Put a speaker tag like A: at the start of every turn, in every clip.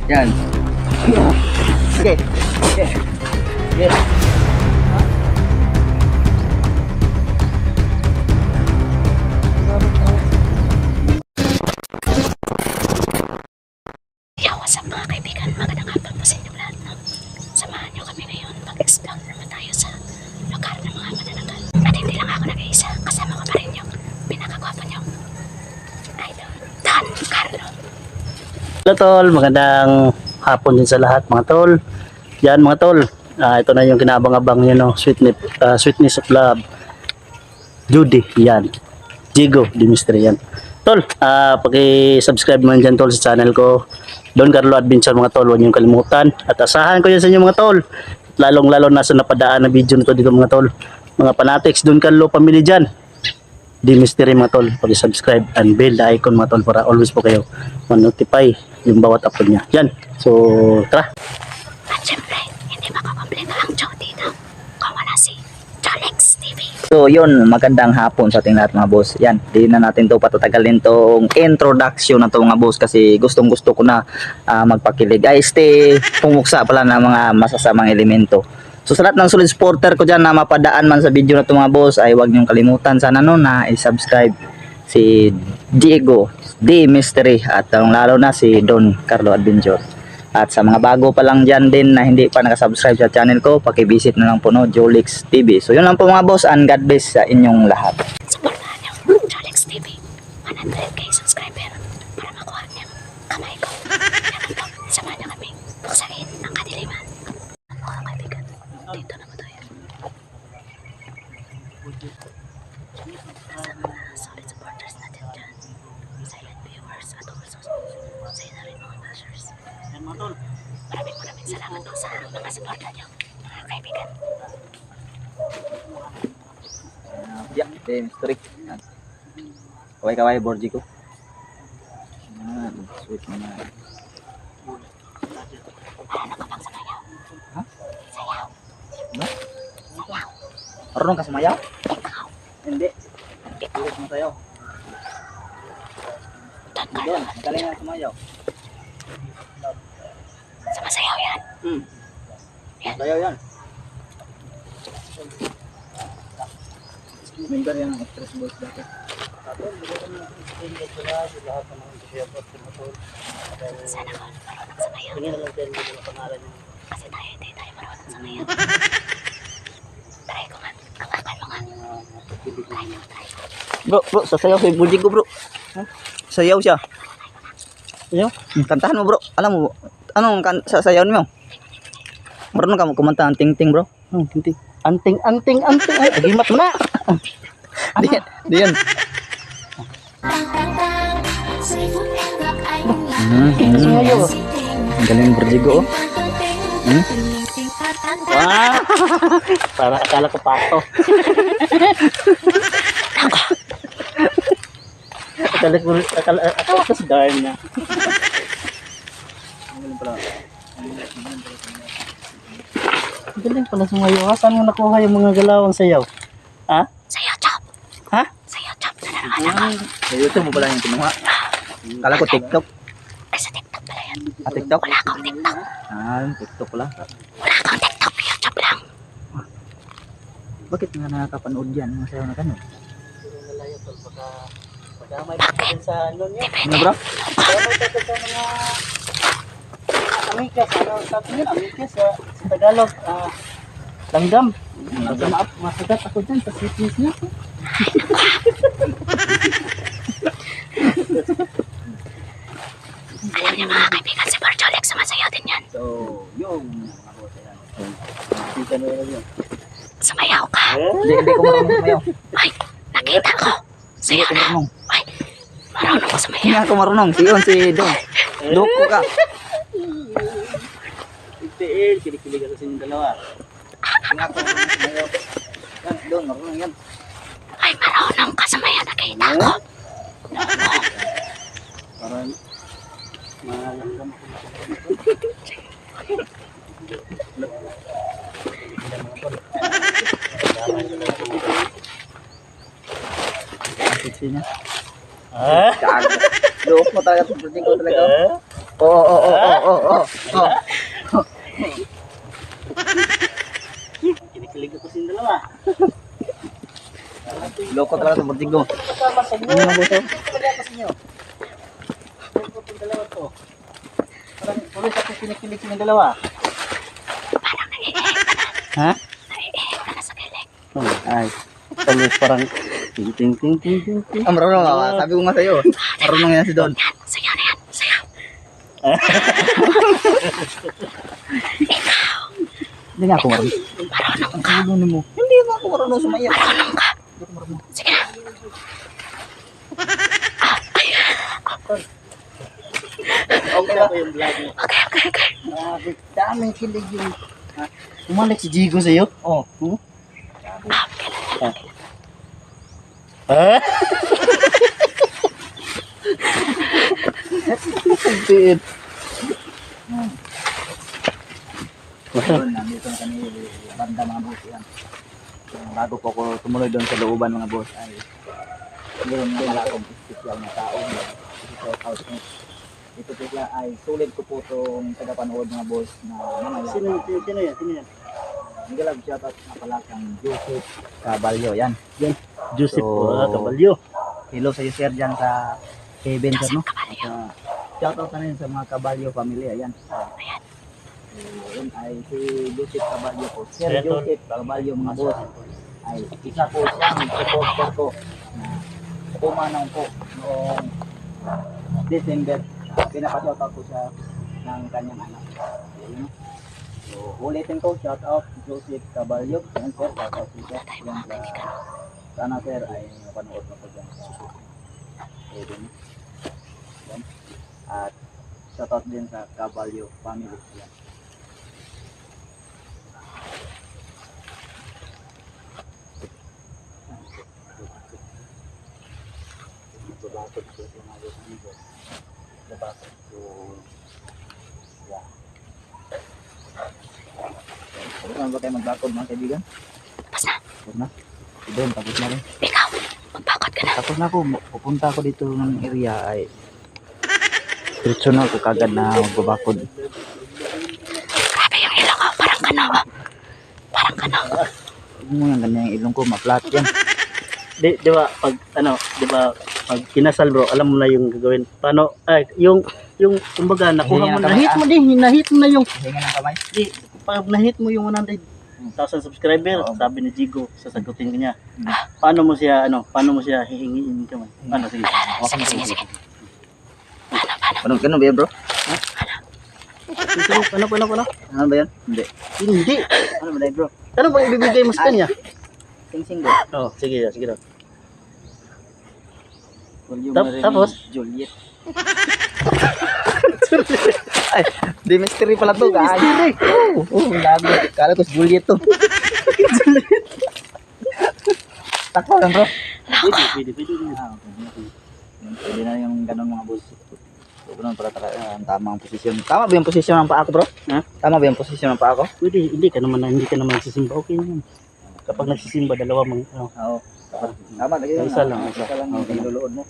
A: Yan. Sige. Sige. Sige.
B: What's up mga kaibigan, magandang hapon po sa inyo lahat, no? Samahan nyo kami ngayon mag-explore naman tayo sa lugar ng mga manananggal. At hindi lang ako nag-iisa, kasama ko pa rin yung pinakagwapo nyo idol, Don Carlo.
C: Hello tol, magandang hapon din sa lahat mga tol. Yan mga tol, ito na yung kinabang-abang yun, no? Sweetness of Love, Judy, yan, Jigo, di mystery yan. Tol, paki-subscribe mo dyan tol sa channel ko, Don Carlo Adventure mga tol, huwag niyong kalimutan. At asahan ko yan sa inyo mga tol, lalong-lalo na sa napadaan na video nito dito mga tol. Mga fanatics, Don Carlo family dyan, di mystery mga tol, paki-subscribe and bell the icon mga tol para always po kayo ma-notify yung bawat upload niya. Yan, so tara.
B: At syempre, hindi makakompleto ang show dito kung wala si Jolex TV.
A: So yun, magandang hapon sa ating lahat mga boss. Yan, di na natin to patatagalin tong introduction na to mga boss kasi gustong gusto ko na magpakilig. Ay, pumuksa pala ng mga masasamang elemento. So sa lahat ng solid supporter ko dyan na mapadaan man sa video na to mga boss, ay huwag niyong kalimutan sana no na i-subscribe si Diego, D Mystery at lalo na si Don Carlo Adventure. At sa mga bago pa lang dyan din na hindi pa nakasubscribe sa channel ko, pakivisit na lang po no, Jolex TV. So yun lang po mga boss, and God bless sa inyong lahat.
B: Supportahan niyo Jolex TV, 100k subscriber para makuha niyo kamay ko. Yan po, samahan niyo kami buksain ang kadiliman. Mga kaibigan, dito na po tayo. Nasa mga solid supporters natin dyan, silent viewers at also sa na rin mga bashers. Maraming salamat po sa mga supporter niyo, mga kaibigan.
A: Yeah, D Mystery. Kaway-kaway Borgi ko. Yan, sweet naman.
B: Ano ka bang sumayaw?
A: Ha?
B: Sayaw.
A: Ano?
B: Sayaw.
A: Marunong ka sumayaw?
B: Ikaw.
A: Hindi. Hindi ko sumayaw.
B: Don Carlo.
A: Doon, magaling na sumayaw.
B: Sumasayaw yan.
A: Sumayaw yan. Member yan ng Express Boys dati.
B: Sana ko marunong sumayaw. Kasi tayo hindi tayo marunong sumayaw. Try ko nga. Ang akal mo nga. Try ko.
A: Bro, sasayaw si Borgi ko bro. Sayaw siya.
C: Sayaw?
A: Kantahan mo bro. Alam mo, anong sasayaw mo? Marunong ka mo kumanta ang ting-ting bro?
C: Ting-ting. Anting. Ay, agimat mo na. Diyan.
A: Sumayaw. Ang galing Borgigo oh.
C: Wow! Para akala ko pato. Akala ko sa darn na. Galing pala sumayaw. Saan mo nakuha yung mga galawang sayaw? Ha?
B: Sayaw chop.
C: Ha?
B: Sayaw chop. Nanangalan ako.
A: Sa YouTube mo pala yung kinuha. Kala ko TikTok.
B: Ay, sa TikTok pala yan.
A: TikTok?
B: Wala akong TikTok.
A: TikTok lang.
B: Wala akong TikTok. YouTube lang.
A: Bakit nga nakakapanood yan? Mga sayaw na gano'n?
C: Bakit? Sa ano niya?
A: Ano bro?
C: Amikas, sa atin yun, amikas sa Tagalog, langgam. Masagat ako dyan sa sweetness niya.
B: Alam niyo mga kaibigan, si Borjolex sumasayaw din yan.
A: So, yung mga boss yan. Kita mo yun.
B: Sumayaw ka.
A: Hindi ko marunong sumayaw.
B: Ay, nakita ko.
A: Hindi
B: Sayaw
A: ko
B: na.
A: marunong.
B: Ay, marunong ko sumayaw.
A: Hindi ako marunong. Si Don. Loko ka.
C: Itiil, kilig-kilig ako sa inyong dalawa.
A: Hindi ako marunong sumayaw. Yan, Don, marunong yan.
B: Ay, marunong ka sumayaw. Nakita ko.
C: Para malanggam ako.
A: Sino? Loko talaga sa ko talaga. Oo.
C: Kinikilig ako sa dalawa.
A: Loko pala sa Portigo.
C: Kasama sa inyo.
A: Ano boss?
C: Kasama sa inyo. Loko itong dalawa to. Parang tuloy sa kinikilig sa dalawa.
B: Parang naiihik ka na.
C: Ha?
B: Naiihik ka na sa kilig.
C: Ay. Tuloy parang ting ting ting ting ting ting.
A: Marunong ka. Sabi ko nga sa'yo. Marunong yan si Don.
B: Yan, sayaw na yan. Sayaw. Ikaw,
A: Hindi nga ako marunong.
B: marunong ka.
A: Ano mo? Hindi nga ako marunong sumayaw.
B: Marunong ka. Sige na.
A: Okay ba?
C: Yung vlog mo.
B: Okay.
C: Grabe, daming kilig yung... Umalik si Jigo sa'yo?
A: Oo.
C: Ha? Sabihin.
A: Nandito na kami banda mga boss yan. Bago po ako tumuloy doon sa looban mga boss ay meron din wala akong special na tao. Ito sila ay sulit ko po itong tagapanood mga boss na mamaya.
C: Sino yan?
A: Hindi lang shoutout na pala kang Joseph Caballo. Yan.
C: Joseph
A: So,
C: Caballo.
A: Hello sa iyo sir dyan sa Kevin sir no?
B: Kabalyo.
A: Shoutout na rin sa mga Caballo family. Ayan.
B: Ayan.
A: Yun ay si Joseph Caballo po. Sir
C: Ayan, Tol.
A: Joseph Caballo mga boss. Ay isa po siyang supporter ko na pumanang po noong December. Pinapashoutout ko siya ng kanyang anak. Ayun. So ulitin ko, shoutout Joseph Caballo. Yan sir, shoutout po sir. Yan sa sana sir ay mapanood mo po dyan sa Ayun. Yan. At shoutout din sa Caballo family. Yan. Babakot ko sa mga dito. Babakot ko. Yeah. Saan ba kayo magbakod mga kaibigan?
B: Tapos na.
A: Tapos na. Doon, tapos na rin.
B: Ikaw, magbakot ka na.
A: Tapos na ako, pupunta ako dito ng area ay diretso na ako kagad na magbabakod.
B: Grabe yung ilong ko. Parang kano. Parang kano.
A: Huwag mo yung ganyan yung ilong ko, ma-flat yan.
C: Di ba pag kinasal bro, alam mo na yung gagawin. Paano yung kumbaga nakuha
A: Hingi
C: mo
A: ng kamay,
C: nahit mo na yung
A: Hinga ng kamay.
C: pag nahit mo yung 100,000 subscriber,
A: Oo.
C: sabi ni Jigo, sasagutin ka niya. Paano mo siya hihingiin yung kamay? Ano sige.
B: Sige.
A: Ganun ba yan bro?
C: Ano?
A: Ano ba yan? Hindi.
C: Hindi.
A: Ano ba yan bro?
C: Ano ba ibibigay mo sa kanya?
A: Sing-sing bro.
C: Oh, sige daw.
A: Volume
C: Tapos?
A: Juliet. Ay, di mystery pala to. Mystery? Oo, lago. Kala ko si Juliet to. Takbo lang bro.
C: Pwede.
A: Pwede na yung ganun mga boss. So, ganun pala ang tamang posisyon. Tama ba yung posisyon ng paa ko bro?
C: Ha?
A: Tama ba yung posisyon ng paa ko?
C: Pwede, hindi ka naman nagsisimba. Okay naman. Kapag nagsisimba, dalawa mang
A: Oo. Tama, lagi
C: Isa lang.
A: yung niluluod mo.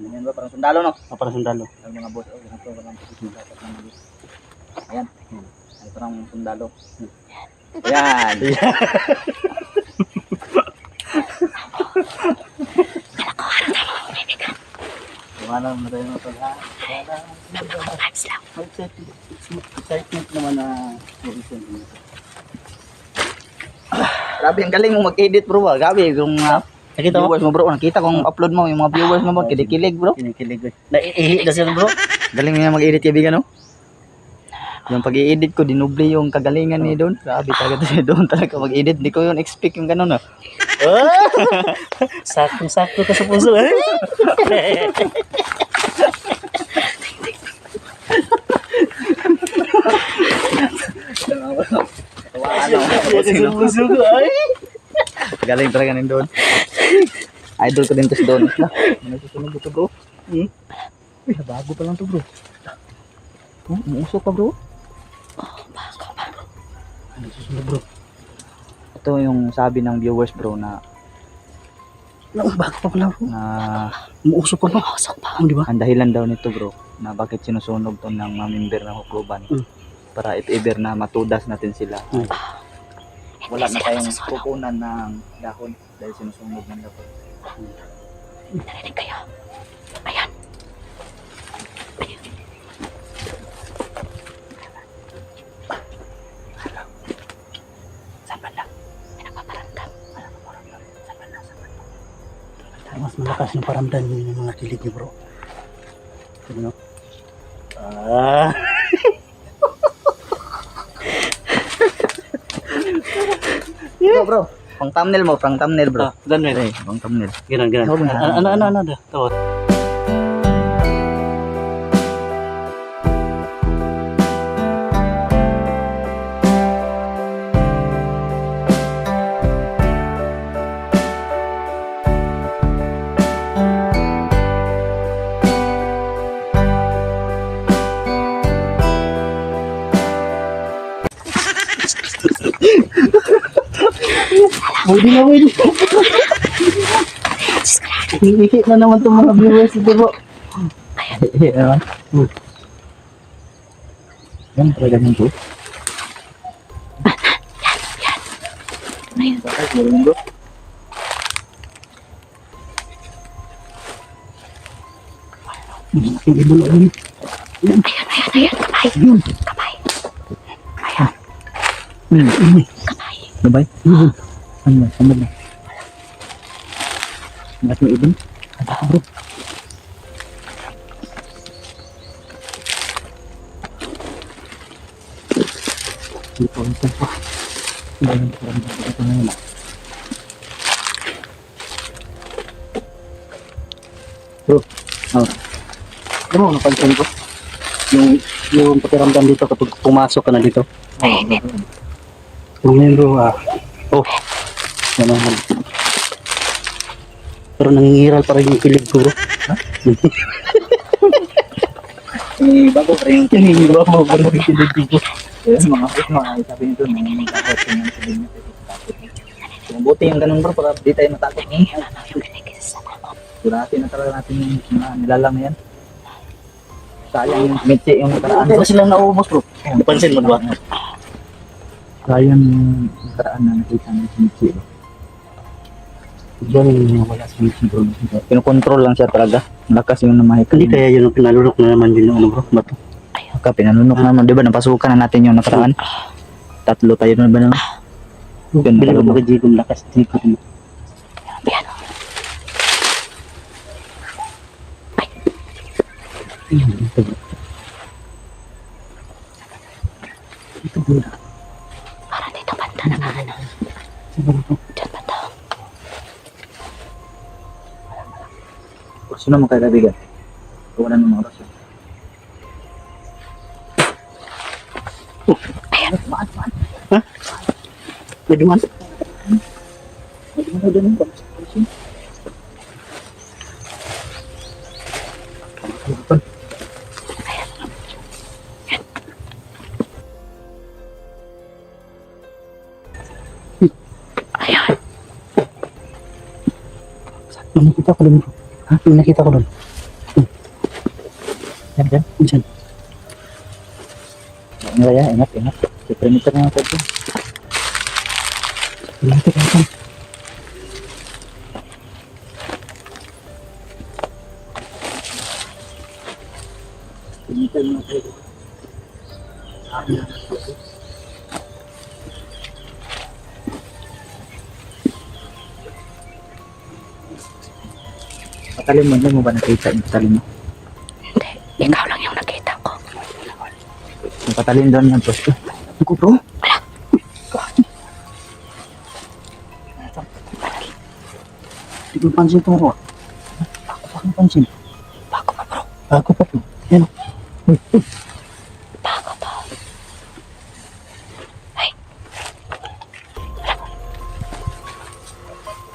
A: Yan ba, parang sundalo no?
C: para sundalo.
A: Ang mga boss, ito parang posisyon dapat ng boss. Ayan. Ay, parang sundalo. Ayan. Wala mo tayo na pala.
B: Vibes lang.
C: Excitement naman na position.
A: Grabe, ang galing mo mag-edit bro. Grabe, yung
C: Nakita mo?
A: viewers mo bro. Nakita kong upload mo, yung mga viewers mo bro. Kilig bro.
C: Kinikilig. Naiihi na siya bro.
A: Galing niya mag-edit kaibigan no? Yung pag-i-edit ko, dinuble yung kagalingan ni Don. Grabe talaga si Don talaga mag-edit. Hindi ko yun expect yung ganun no.
C: Sakto ka sa puso eh. Sa puso ko ay.
A: Galing talaga ni Don. Idol ko din to si Don. Ano susunod ito bro? Uy, bago pa lang to bro. Umuusok pa bro.
B: Bago pa.
A: Ano susunod bro? Ito yung sabi ng viewers bro na
C: Bago pa pala bro.
A: na
C: Umuusok pa bro.
B: Usok pa.
C: Di ba?
A: ang dahilan daw nito bro na bakit sinusunog to ng mga member ng Hukluban.
C: Mm.
A: Para if ever na matudas natin sila.
C: Mm.
A: Wala na
B: Hindi sila
A: tayong
B: masusunog.
A: kukunan ng dahon dahil sinusunog ng dahon.
B: Narinig kayo? Ayan. Ayan. Saan ba lang? May nagpaparamdam. Saan ba lang?
C: Mas malakas yung paramdam yun yung mga kilig niyo, bro. Ano? Ah.
A: Bro, pang thumbnail mo, pang thumbnail bro.
C: Ganun.
A: Pang thumbnail.
C: Ganun.
A: Huwag mo na.
C: Ano. Tawag. Pwede. Hihikit na naman itong mga viewers ito, bro.
A: Ayan. Yan, talaga nito.
B: Ayun. Ayan. Kamay. Kamay. Ayan. Kamay.
A: Sabay? Ano na? Ngat mo ibon? Bro. Ito pa. Ito na yun. Bro,
C: Ano mo, napansin ko? Yung pakiramdam dito kapag pumasok ka na dito.
B: Mainit.
C: Yung ngayon, bro, oh, yan naman. Pero nangingiral pa rin yung kilig ko, bro.
A: Bago pa rin yung
C: Nangingiral mo pa rin yung kilig ko.
A: mga push mga sabi nito nung takot yung sabihin niya. Mabuti yung ganun bro para di tayo matakot. Suratin na talaga natin yung mga nilalang na yan. Sayang yung mitsi yung nakaraan.
C: Hindi na silang nauubos, bro. Napansin mo, diba?
A: Sayang yung nakaraan na nakita ng mitsi.
C: Diyan yung wala sa mitsi, bro.
A: Pinokontrol lang siya talaga. Lakas yung namahik.
C: Hindi kaya yun ang pinalunok na naman yun yung ano, bro, bato.
A: Pinanunok naman. Di ba napasukan na natin yung nakaraan? Tatlo tayo na ba na? Ganda
C: Bili ko
A: ba?
C: magajigong lakas. Jigong.
B: Ayan.
C: Ito, bro.
B: Parang dito banda na nga ano. Diyan banda.
A: Sino mo kaibigan? Wala ng mga oras.
B: Ayan.
C: Pwede man.
B: Ayan.
C: May nakita ko doon, bro. Ha? May nakita ko doon.
A: Yan, yan.
C: Diyan.
A: Ingat. Perimeter na ako ito.
C: May nakita ko doon.
A: Perimeter na ako ito. Patalim mo ba nakita yung patalim mo?
B: Hindi. Ikaw lang yung nakita ko.
A: Yung patalim doon yung posto. Ako bro?
C: Hindi ko pansin ito, bro. Ako pa kong pansin.
B: Bago pa bro.
C: Ako pa po. Yan.
B: Bago pa. Ay.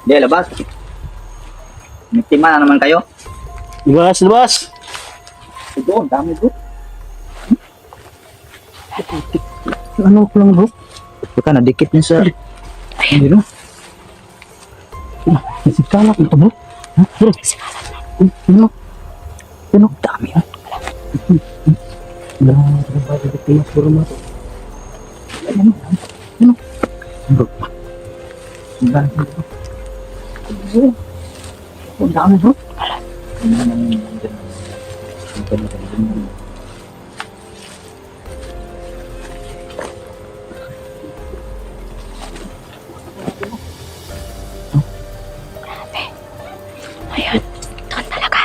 A: Hindi, labas. Miktima na naman kayo.
C: Labas!
A: Ito, ang dami bro.
C: Ano ko lang, bro?
A: Baka nadikit niya sa... Hindi no?
C: Nasikalak ito, bro. Ha, bro?
B: Sikalat na.
C: Ano?
A: Ano? Dami yan.
B: Ayun, doon talaga.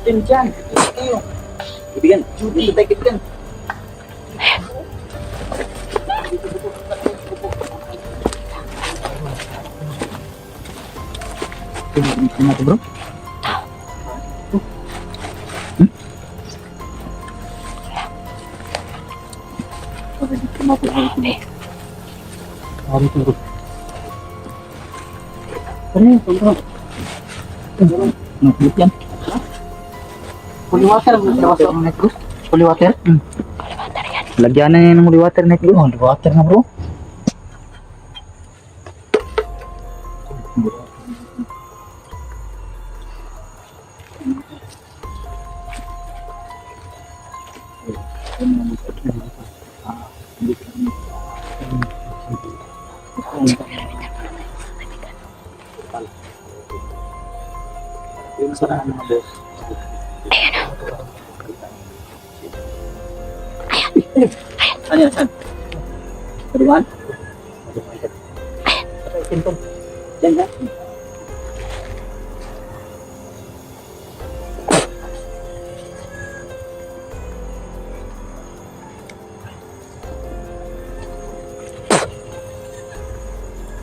A: Diyan.
B: Diyan o.
A: Ibigan. Ibigan. Tingnan bro.
B: Grabe.
A: Nakulit yan.
C: Holy water, Holy water?
B: Kalimantar yan.
A: Lagyan na yan ng holy water net bro.
C: Holy water na bro.
A: Saan mga boss? Ano yan? Saan? Kaduan? Yan yan.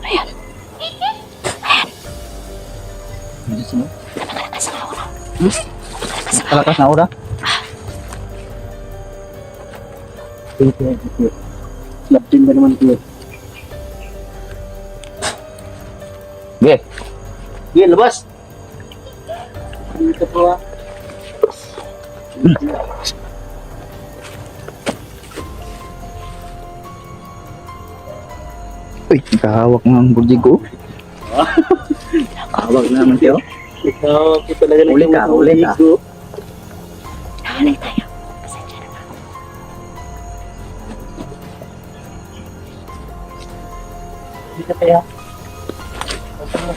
B: Ayan.
A: Dito sino?
B: Napakalakas na ako.
A: Kalakas na ura?
C: Slap din na naman ito.
A: Be.
C: Yan, labas. Dito po ah.
A: Uy, nakahawak ng burdigo. Hawak na naman siya.
C: Ikaw, kita talaga
A: Uli ka, uli ka.
B: Nakalik tayo. Pasensya na.
C: Dito kaya.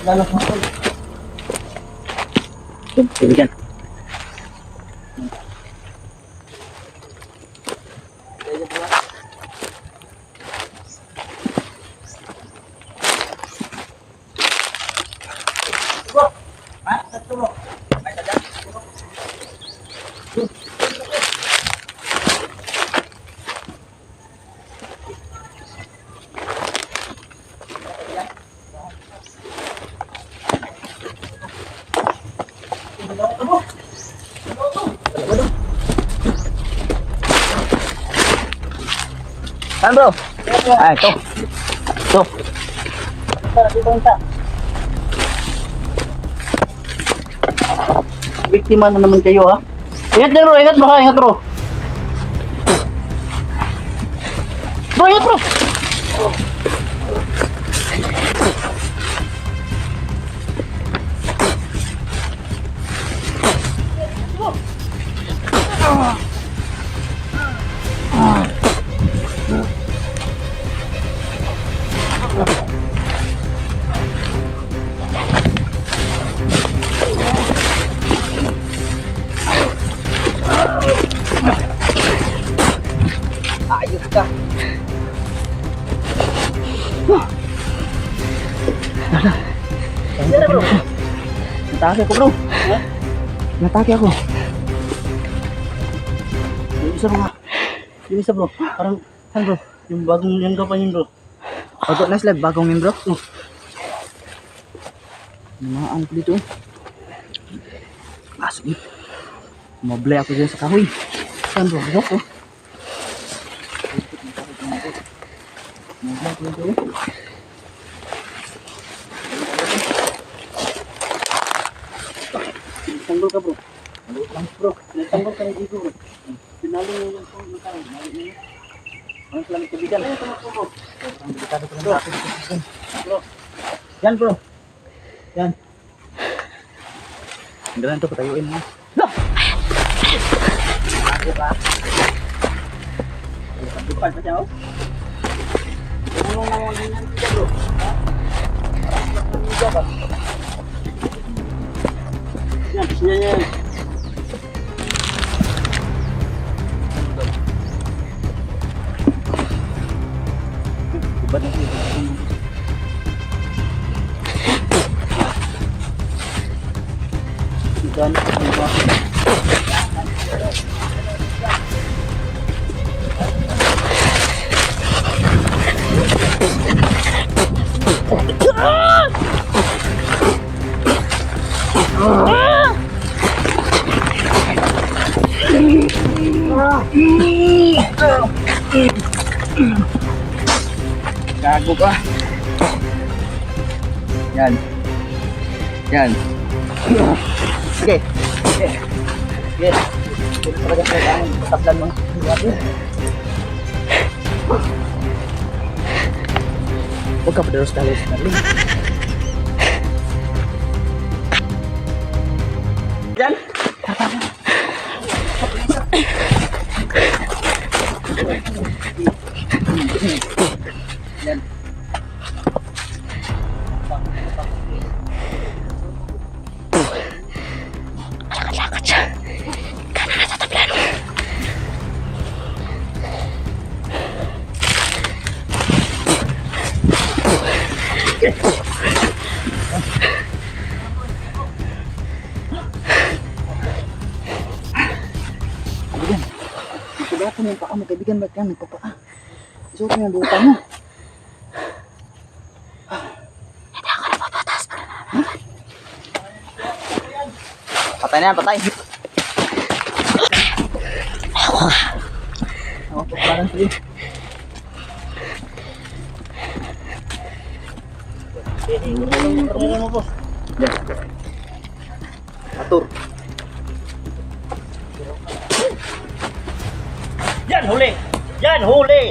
C: Lalas mo.
A: Ibigan. Saan bro? Ah, ito. Ito.
C: Biktima na naman kayo ha. Ingat na bro, ingat bro, ingat bro. Bro, ingat bro.
A: Ayos ka. Natake ako bro. Natake ako.
C: Yung isa bro. Yung isa bro. Parang, saan bro? Yung bagong yung pa yun bro.
A: Bago na slab, bagong membro. Namaan ko dito. Ah, sige. Mablay ako dyan sa kahoy.
C: Saan bro? Bro? Oh.
A: Mablay ako dito.
C: Tanggol ka bro. Bro, natanggol ka na dito bro. Pinalo mo yung phone ng tao.
A: Ang salamit kabigan.
C: Ayun, tumakbo bro.
A: Ang delikado ko ng dati. Bro. Yan bro. Yan. Ang ganda ito, patayuin mo. Ako ba? Dupan pa siya, oh. Anong nangunin ng tiga, bro?
C: Yan, yan, yan.
A: Ubad na siya.
C: Yan,
A: Gago ka. Yan. Yan. Sige. Sige. Sige. Sige talaga kailangan taplan mo. Huwag ka padaros tayo sa naling. Yan. Yan.
B: Lakad-lakad siya. Kana natatablan.
A: Kaibigan. Magpagatan mo yung paa mo. Kaibigan, ba't ka nagpapaa? Isuot mo yung buta mo.
B: Hindi ako napapatas.
A: Patay na yan, patay. Ako, parang sige.
C: mo po.
A: Yan. Atur.
C: Yan, huli! Yan, huli!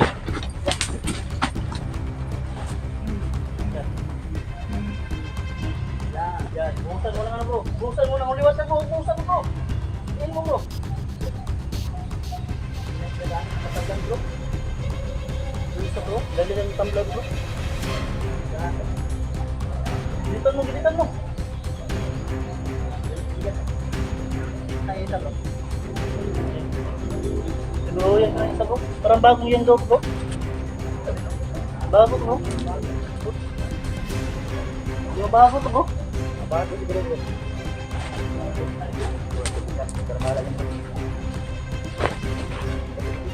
C: Yan, buhusan mo lang bro. Buhusan mo lang, huliwatan mo, buhusan mo bro. Yan mo bro. Patanggan bro. Buhusan bro, dali lang yung tumbler bro. Gilitan mo, gilitan mo. Ay, isa bro. Bro, yan na isa bro. Parang bagong yan daw bro. Bago bro. Yung bago to bro. Bago siguro bro.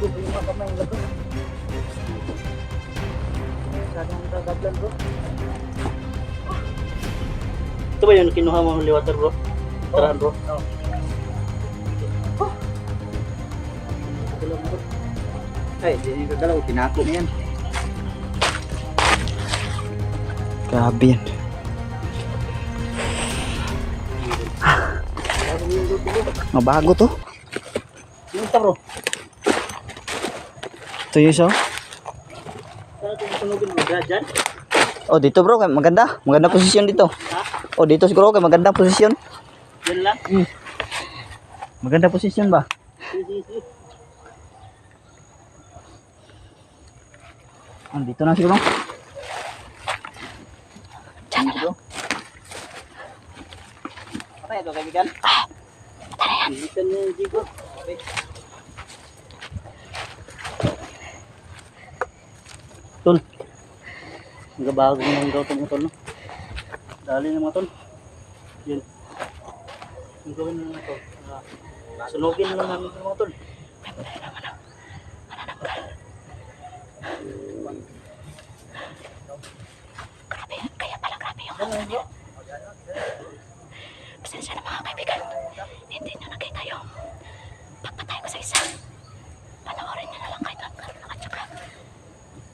C: Ito yung mga kamay ng lago. Masyadong tagaglan bro. Ito ba yung kinuha mo ng liwater bro? Tarahan bro? Oo.
A: Ay, hindi ka galaw. Tinako na yan. Grabe yan. Mabago to.
C: Yung ito bro.
A: Ito yung isa.
C: Saan ito sunugin mo? Dyan?
A: Oh, dito bro. Maganda. Maganda posisyon dito.
C: Ha?
A: Oh, dito siguro. Maganda posisyon.
C: Yan lang?
A: Maganda posisyon ba?
C: Sige.
A: Dito na siguro.
B: Diyan na lang.
A: Apa ito, kaibigan?
C: Bilisan niya yung jigo. Tol. Nagabago na yung daw itong tol, no? Dali na mga tol. Yun. Yung gawin na lang ito. Sunugin na lang namin ito mga tol.
B: Grabe, kaya pala grabe yung ano niya. Pasensya na mga kaibigan. Hindi nyo na kayo tayo. Pagpatay ko sa isa. Panoorin nyo na lang kay Don Carlo at saka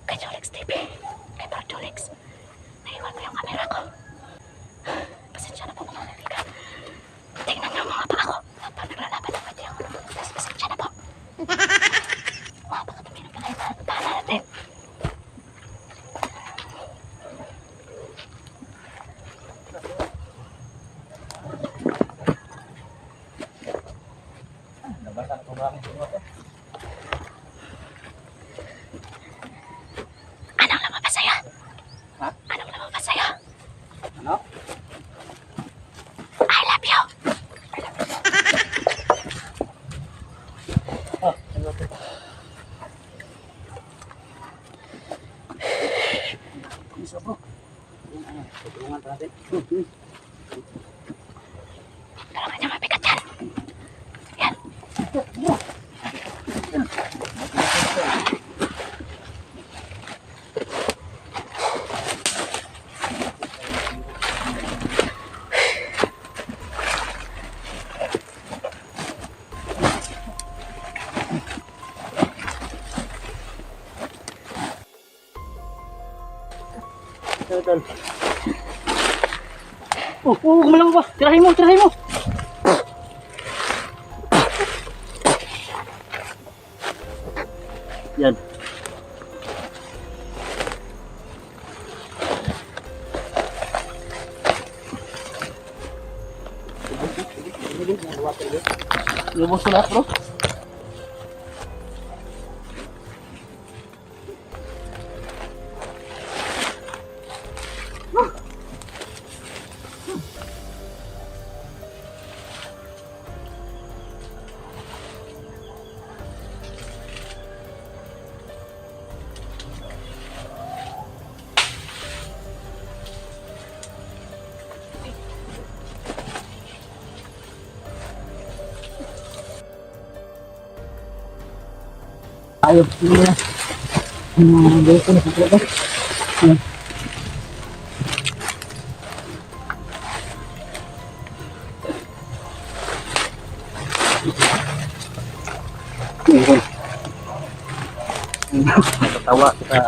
B: kay Jolix TV. Kay Bro Jolix. Naiwan ko yung camera ko. Pasensya na po mga kaibigan. Tingnan nyo mga paa ko. Habang naglalaban ng pwede ako. Tapos pasensya na po. Mga baka tuminom na kayo. Bahala natin. Anong lumabas sa'yo?
A: Ha?
B: Anong lumabas sa'yo?
A: Ano?
B: I love you.
A: Isa bro. Tulungan natin.
B: Tulungan niya, mabigat yan. Yan.
C: Tol. Gumalang pa. Tirahin mo, tirahin mo. Yan. Lubos ko lahat, bro. Ayaw, hindi na. Dito na sa talaga.
A: Natawa sa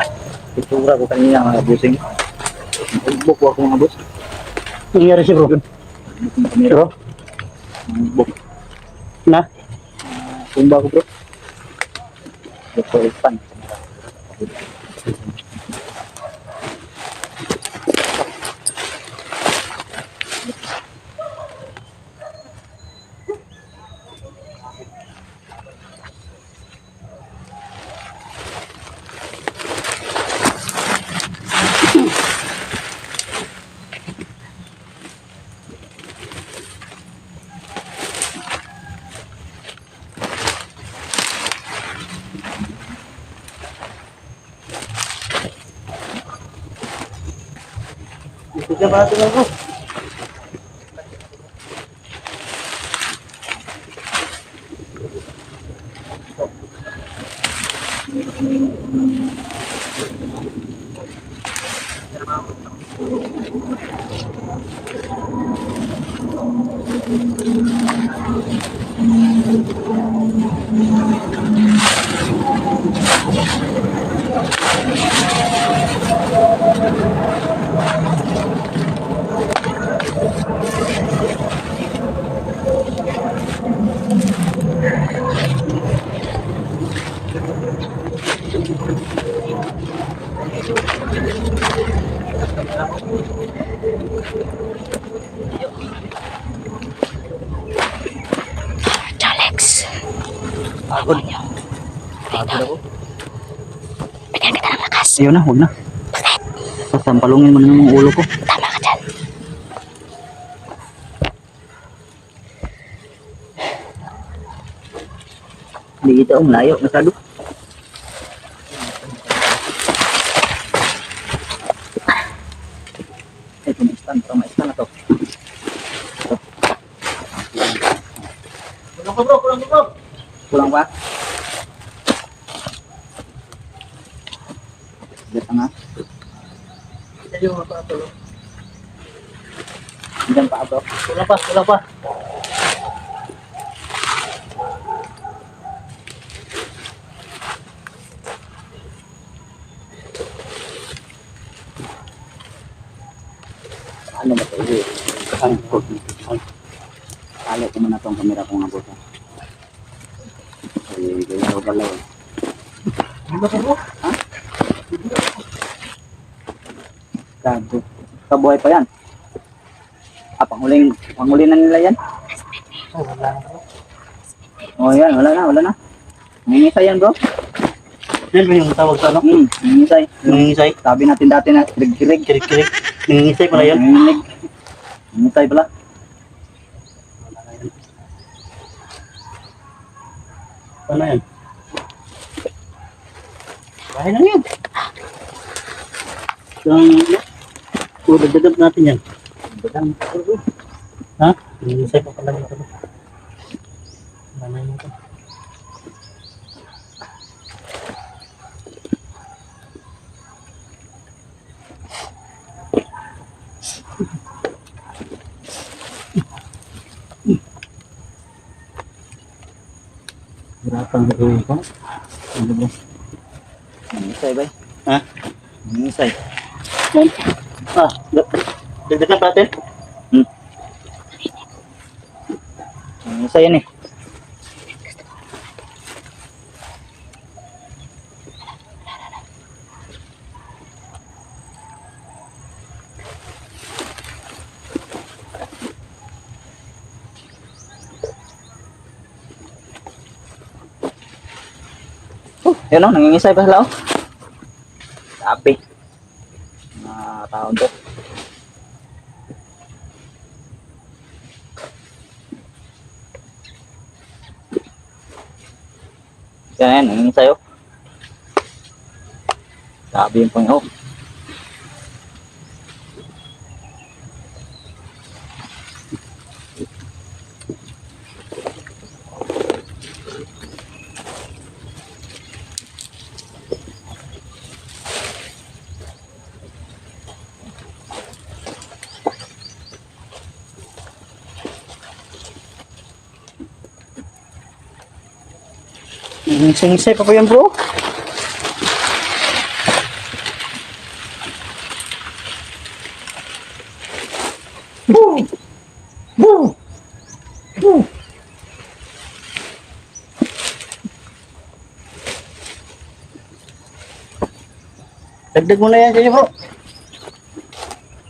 A: itura ko kanina mga busing. Buk ko ako mga boss.
C: Nangyari siya, bro. Bro?
A: Buk.
C: Na?
A: Tumba ko bro. Doktor Ipan.
C: Ito ba ito lang, bro?
B: Jalex.
A: Pagod.
B: Niyo.
A: Pagod ako.
B: Bigyan kita ng lakas.
A: Ayaw na, huwag na.
B: Bakit?
A: Sasampalungin mo na yung ulo ko.
B: Tama ka dyan.
A: Hindi kita layo masyado. Ito ma-stand na to.
C: Kulang ko, bro. Kulang ko, bro.
A: Kulang pa? Diyan pa nga.
C: Ito yung mga patulo.
A: Diyan pa bro.
C: Kulang pa, kulang pa.
A: Ano ba ito? Ang food. Kalo ko muna itong kamera ko nga bro. Ay, gaya ko pala yun.
C: Ano ba, bro?
A: Gago. Kabuhay pa yan. Panghuli na nila yan.
C: Oh, wala na, bro.
A: Oh, yan. Wala na, wala na. Nangingisay yan, bro.
C: Yan ba yung tawag sa ano?
A: Nangingisay.
C: Nangingisay.
A: Sabi natin dati na kirig-kirig.
C: Kirik-kirik. Nangingisay pala yan.
A: Nanginginig. Nangingisay pala.
C: Paano yan? Bahay lang yan. Dagdag natin yan.
A: Badang.
C: Ha? Nangingisay pa pala ito. Nanay mo ito. Hirapan na gawin ko. Ano ba?
A: Nangingisay ba?
C: Ha?
A: Nangingisay.
C: Ah, dagdagan pa natin.
A: Nangingisay yan eh. Yun o, nangingisay pa sila o. Sabi. Mga taon to. Yan, nangingisay o. Sabi yung pang o.
C: Nangingisay pa po yan, bro. Boom! Boom! Boom! Dagdag mo na yan dyan, bro.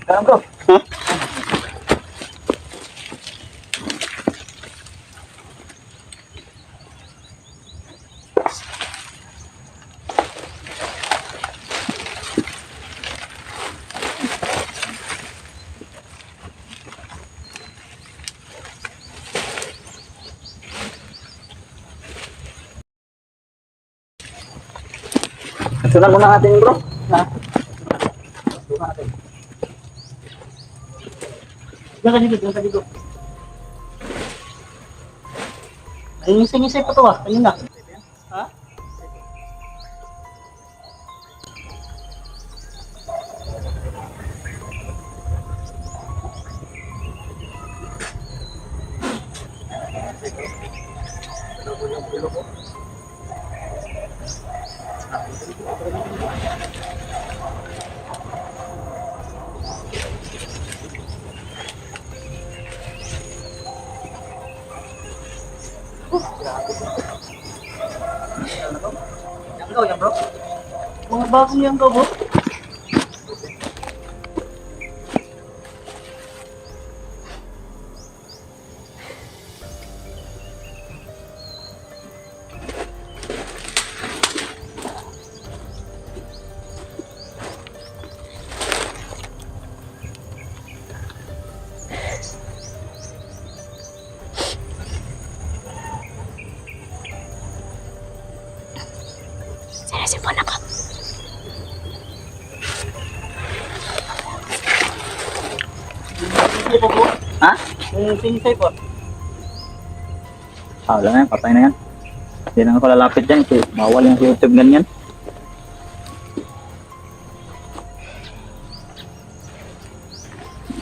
A: Karam bro.
C: Ha?
A: Sunod muna natin bro. Ha?
C: Diyan ka dito, diyan ka dito. Ay, ngisay-ngisay pa to ah. Kanina. Ha?
A: Yan bro, yan bro.
C: Mga bagong yan ka, bro.
B: Sinisipon ako.
C: Ngisay pa, bro.
A: Ha?
C: Ngisay pa.
A: Ah, wala na yan, patay na yan. Hindi na ako lalapit dyan kasi bawal yung YouTube ganyan.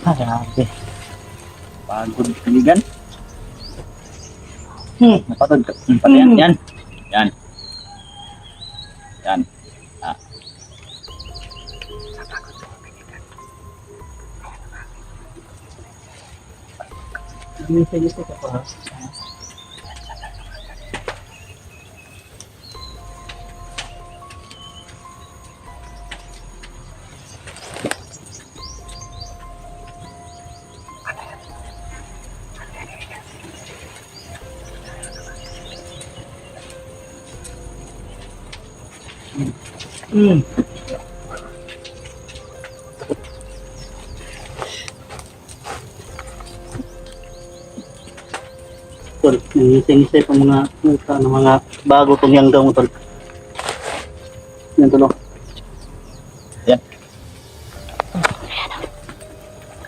C: Ah, grabe.
A: Pagod kaligan. Napatod ka. Pati yan, yan. Yan. Yan. Ah.
C: Ngisay-ngisay ka pa. Tol, nangisay-isay pa mga muka ng mga bago tong yanggaw mo, tol. Yan, tol. Oh.
A: Yan.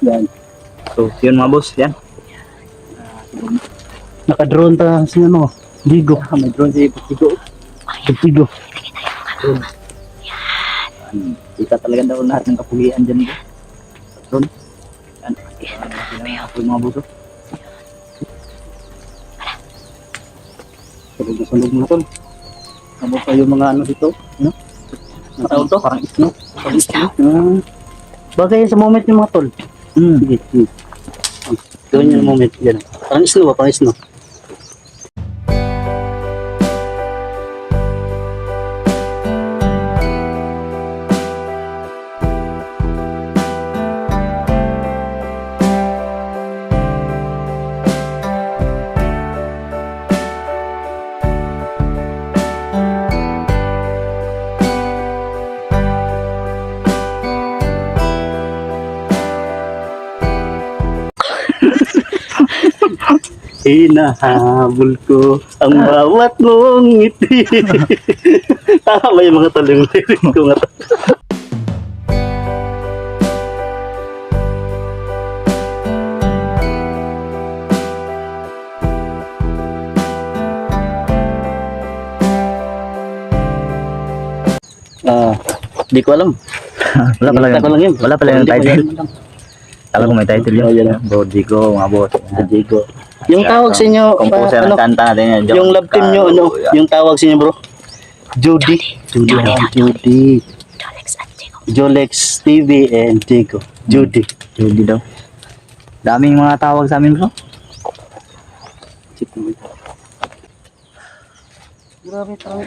C: Yan.
A: So, yun mga boss, yan.
C: Naka-drone ta si ano, Digo. May drone si Digo. Digo.
A: Kita talaga daw lahat ng kapugian dyan. Drone. Yan. Yan mga boss.
C: Sunog mo, tol. Ano pa yung mga ano dito? Ano? Ang tawag to? Parang isno. Parang isno. Bagay yan sa moment yung mga tol. Sige, sige. Gawin yung moment. Yan. Parang isno ba? Parang isno. Hinahabol ko ang bawat mong ngiti. Tama ba yung mga tol yung lyrics ko nga to? Di ko alam.
A: Wala pala
C: Nakita ko lang yun.
A: Wala pala yung
C: Hindi ko
A: title.
C: alam.
A: Kala ko may title
C: Oh,
A: yun.
C: yan.
A: Bro Digo, mga boss.
C: Digo. Yung tawag sa inyo,
A: Composer
C: ano,
A: ng kanta natin yan. John
C: yung love team nyo, ano,
A: Carlo, yan.
C: yung tawag sa inyo bro? Judy. Judy. Judy.
B: Jolex at Diego.
C: Jolex TV and Digo. Judy.
A: Judy daw. Daming mga tawag sa amin bro.
C: Grabe tawag.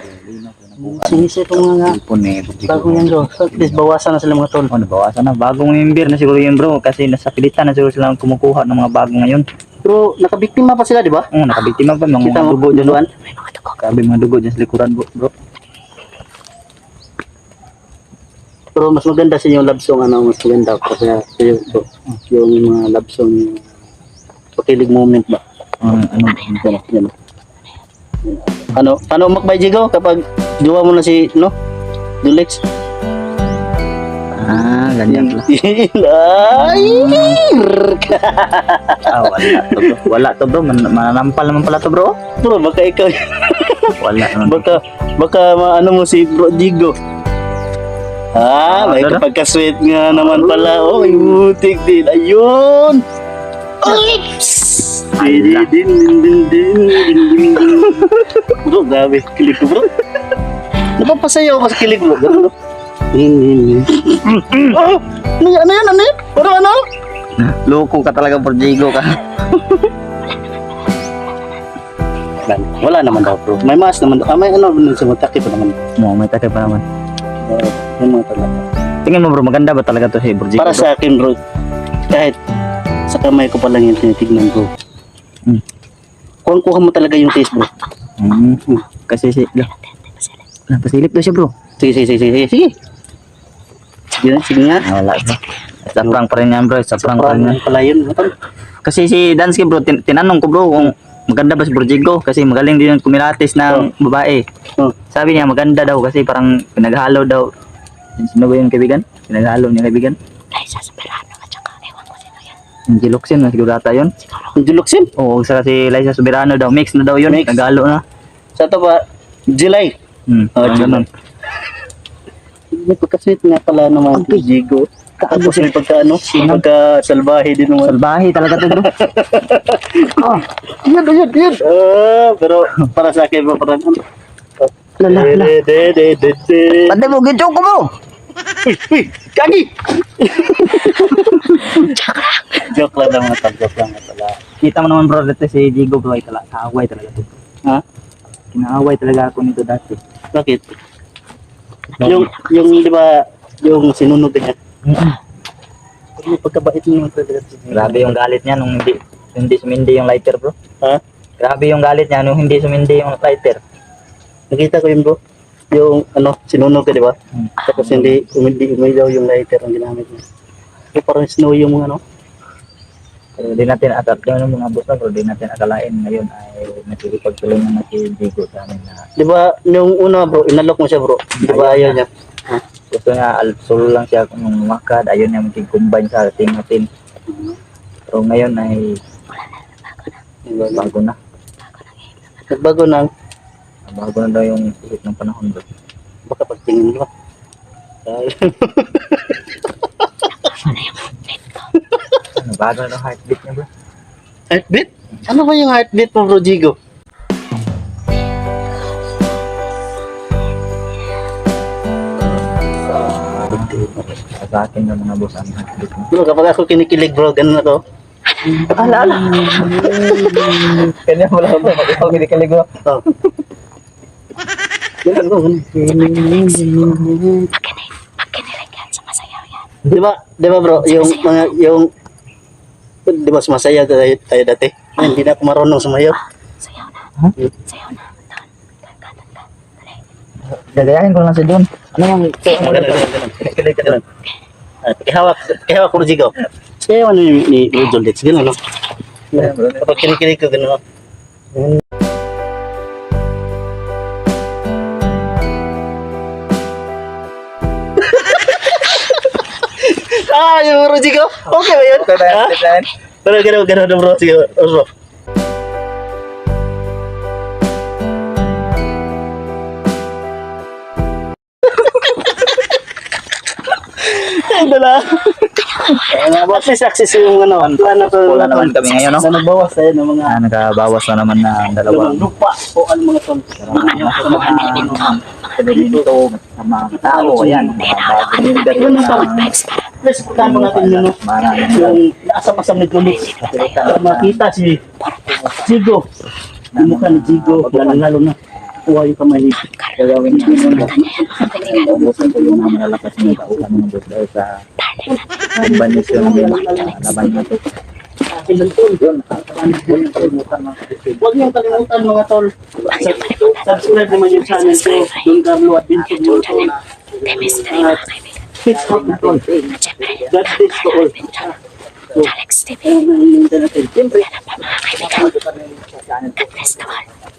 C: Sinisip ang mga
A: Ipon eh. Bro Digo.
C: bago yan bro. So, at least bawasan na sila mga tol.
A: Oh, nabawasan na. Bagong member na siguro yun bro. Kasi nasa pilitan na siguro silang kumukuha ng mga bago ngayon.
C: Bro, nakabiktima pa sila, di ba?
A: Oo, nakabiktima pa. Mga
C: Kita mo,
A: dugo dyan.
C: duluan.
B: May mga dugo.
A: Grabe mga dugo dyan sa likuran bro.
C: Pero mas maganda sa yung love song, ano, mas maganda. Kasi yung, bro, yung mga love song, yung pakilig moment ba?
A: Ano?
C: Yan, yan. Ano, paano umakbay Jigo kapag jowa mo na si, no? Dulex?
A: Ah, ganyan pala.
C: Ay!
A: Ah, wala to bro. Wala to bro. Mananampal naman pala to bro.
C: Bro, baka ikaw,
A: Wala naman.
C: baka maano mo si Bro Jigo. May
A: Ano?
C: kapagka-sweet nga naman pala. Oh, may butik din. Ayun! Oops! Din, din, din, din, din, din, din. Bro, grabe. Kilig ko, bro. Napapasayaw ako sa kilig mo. Bro. Oh! Ano yan? Ano yan? Ano yan? Parang ano?
A: Loko ka talaga bro Digo ka.
C: Wala naman daw, bro. May mask naman. May ano, sa mataki pa naman.
A: Mo, may takip pa naman.
C: Yung mga talaga.
A: Tingin mo bro, maganda ba talaga to si bro Digo?
C: Para sa akin, bro, kahit sa kamay ko pa lang yung tinitignan, bro. Kuha mo talaga yung taste, bro.
A: Kasi si... Pasilip daw siya bro.
C: Sige. Sige nga.
A: Ah, wala bro. Sa prank pa rin yan bro. Sa prank pa rin yan.
C: Pala yun.
A: Kasi si Dansky bro, tinanong ko bro kung maganda ba si bro Digo. Kasi magaling din yung kumilatis ng babae. Sabi niya maganda daw kasi parang pinaghalo daw. Sino ba yung kaibigan? Pinaghalo niya kaibigan?
B: Liza Soberano at saka ewan ko sino yan.
A: Yung Jiluxin, siguro ata yun.
B: Siguro.
C: Yung Juluksin.
A: Oo, sa si Liza Soberano daw. Mix na daw yun.
C: Mix.
A: Naghalo na.
C: Sa ito ba? July.
A: Parang ganun.
C: May pagka-sweet nga pala naman. Ang Jigo. Tapos may pagka-ano? Pagka-salbahe din naman.
A: Salbahe talaga to bro.
C: Yan. Pero para sa akin ba parang ano?
A: Lala.
C: De.
A: Pantay mo, gitso ko bro.
C: Uy, kagi! Joke lang naman, joke lang pala.
A: Kita mo naman bro, dati si Digo bro, ay kaaway talaga to.
C: Ha?
A: Kinaaway talaga ako nito dati.
C: Bakit? Yung di ba, yung sinunod niya. Yung pagkabait mo talaga.
A: Grabe yung galit niya nung hindi sumindi yung lighter bro.
C: Ha?
A: Grabe yung galit niya nung hindi sumindi yung lighter.
C: Nakita ko yun bro. yung ano, sinunog ka, di ba?
A: Hmm.
C: Tapos hindi umilaw yung lighter ang ginamit niya. So, parang snow yung ano.
A: Pero di natin yung mga boss na, pero di natin akalain ngayon ay nakikipagtulungan na si Digo sa amin na
C: Di ba, yung una bro, inalok mo siya bro. Di ba ayaw niya?
A: gusto niya solo lang siya kung makad, ayaw niya mag-combine sa team natin. Pero ngayon ay
C: Diba?
A: bago na.
C: Nagbago na,
A: Bago na daw yung ihip ng panahon bro.
C: baka pagtingin mo.
A: Bago na daw heartbeat niya bro.
C: Heartbeat? Ano ba yung heartbeat mo bro, Jigo?
A: Sa akin ng mga boss ang heartbeat mo.
C: Bro, kapag ako kinikilig bro, ganun ako.
A: Ala. Kanya mo lang bro, ikaw kinikilig mo.
C: Oh. Ganun bro, ganun.
B: Pagkinilig yan, sumasayaw yan.
C: Di ba bro, yung mga, di ba sumasaya tayo dati? Hindi na ako marunong sumayaw.
B: Sayaw na.
A: Huh?
B: Sayaw na. Doon. Katan ka. Dali.
A: Gagayahin ko lang si Don. Ano yung
C: Kinikilig ka ganun. Pakihawak ko Jigo. Sayaw ano ni Rujol Dits, ganun no? Kapag kinikilig ko ganun. Yung bro Jigo? Okay ba yun?
A: Okay ba
C: Ha?
A: yan?
C: Pero ganun bro, sige bro. Ay, dala. At least access yung ano to.
A: Wala naman kami ngayon, no?
C: Na nagbawas tayo ng mga
A: Nakabawas na naman na dalawang
C: lupa o ang mga tol.
A: elemento sa mga tao. Ayan, mga bagong edad na
C: Please, puntahan mo natin yun, no?
A: marami
C: Yung naasam-asam ni Tulis. Para makita si Jigo. Yung mukha ni Jigo, lalo na. Kuha yung kamay ni
A: gagawin namin ubusan ko yung mga malalakas na tauhan ng boss dahil sa kombanisyon ng laban natin.
C: Huwag niyong kalimutan mga tol. Subscribe naman yung channel ko. Don Carlo Adventure World ko na.
B: Chemistry mga kaibigan.
C: Hits up na tol.
B: At syempre,
C: God bless to all.
B: Alex TV.
C: Kaya naman yung natin. Siyempre,
B: Yan ang pa mga kaibigan. God bless the world.